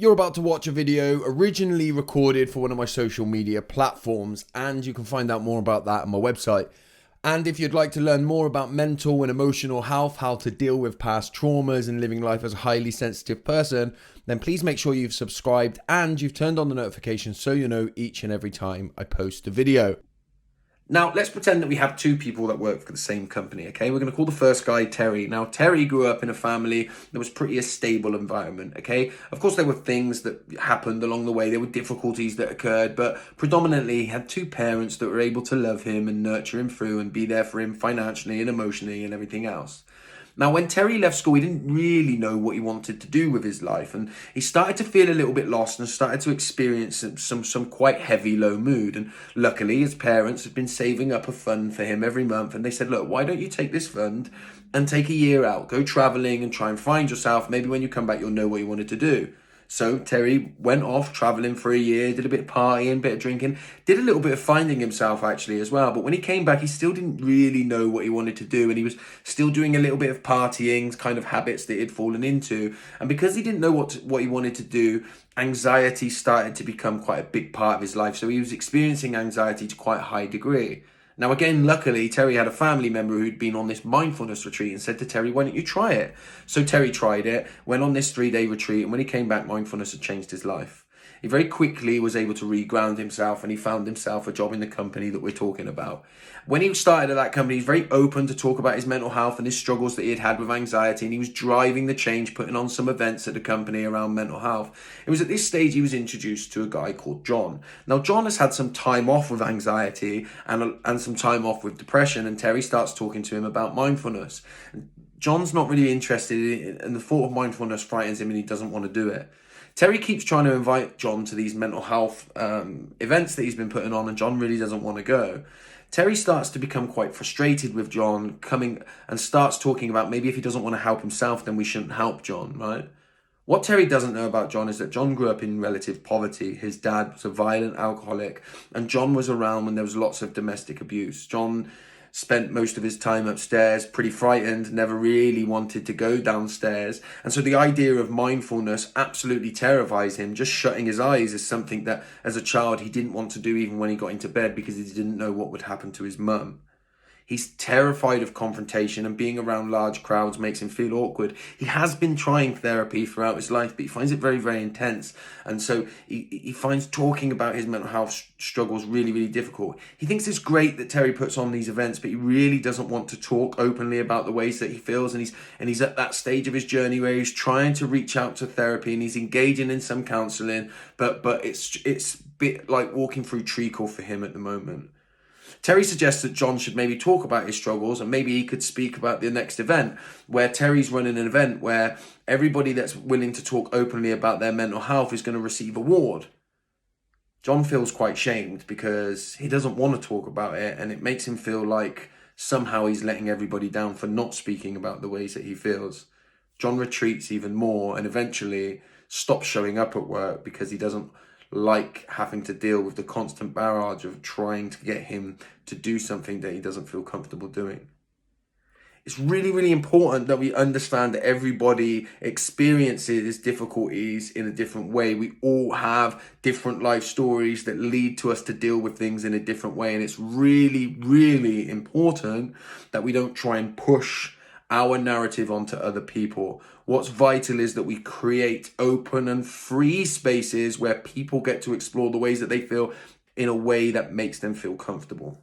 You're about to watch a video originally recorded for one of my social media platforms, and you can find out more about that on my website. And if you'd like to learn more about mental and emotional health, how to deal with past traumas and living life as a highly sensitive person, then please make sure you've subscribed and you've turned on the notifications so you know each and every time I post a video. Now, let's pretend that we have two people that work for the same company, okay? We're going to call the first guy Terry. Now, Terry grew up in a family that was pretty a stable environment, okay? Of course, there were things that happened along the way. There were difficulties that occurred, but predominantly he had two parents that were able to love him and nurture him through and be there for him financially and emotionally and everything else. Now, when Terry left school, he didn't really know what he wanted to do with his life, and he started to feel a little bit lost and started to experience some quite heavy low mood. And luckily, his parents had been saving up a fund for him every month, and they said, look, why don't you take this fund and take a year out, go traveling and try and find yourself. Maybe when you come back, you'll know what you wanted to do. So Terry went off traveling for a year, did a bit of partying, a bit of drinking, did a little bit of finding himself actually as well. But when he came back, he still didn't really know what he wanted to do. And he was still doing a little bit of partying, kind of habits that he'd fallen into. And because he didn't know what he wanted to do, anxiety started to become quite a big part of his life. So he was experiencing anxiety to quite a high degree. Now, again, luckily, Terry had a family member who'd been on this mindfulness retreat and said to Terry, why don't you try it? So Terry tried it, went on this 3-day retreat, and when he came back, mindfulness had changed his life. He very quickly was able to reground himself, and he found himself a job in the company that we're talking about. When he started at that company, he was very open to talk about his mental health and his struggles that he had with anxiety, and he was driving the change, putting on some events at the company around mental health. It was at this stage he was introduced to a guy called John. Now, John has had some time off with anxiety and some time off with depression, and Terry starts talking to him about mindfulness. John's not really interested in and the thought of mindfulness frightens him, and he doesn't want to do it. Terry keeps trying to invite John to these mental health events that he's been putting on, and John really doesn't want to go. Terry starts to become quite frustrated with John coming and starts talking about maybe if he doesn't want to help himself, then we shouldn't help John, right? What Terry doesn't know about John is that John grew up in relative poverty. His dad was a violent alcoholic, and John was around when there was lots of domestic abuse. John spent most of his time upstairs, pretty frightened, never really wanted to go downstairs. And so the idea of mindfulness absolutely terrifies him. Just shutting his eyes is something that as a child he didn't want to do even when he got into bed because he didn't know what would happen to his mum. He's terrified of confrontation, and being around large crowds makes him feel awkward. He has been trying therapy throughout his life, but he finds it very, very intense. And so he finds talking about his mental health struggles really, really difficult. He thinks it's great that Terry puts on these events, but he really doesn't want to talk openly about the ways that he feels. And he's at that stage of his journey where he's trying to reach out to therapy and he's engaging in some counselling, but it's a bit like walking through treacle for him at the moment. Terry suggests that John should maybe talk about his struggles, and maybe he could speak about the next event where Terry's running an event where everybody that's willing to talk openly about their mental health is going to receive a award. John feels quite shamed because he doesn't want to talk about it, and it makes him feel like somehow he's letting everybody down for not speaking about the ways that he feels. John retreats even more and eventually stops showing up at work because he doesn't like having to deal with the constant barrage of trying to get him to do something that he doesn't feel comfortable doing. It's really, really important that we understand that everybody experiences difficulties in a different way. We all have different life stories that lead to us to deal with things in a different way. And it's really, really important that we don't try and push our narrative onto other people. What's vital is that we create open and free spaces where people get to explore the ways that they feel in a way that makes them feel comfortable.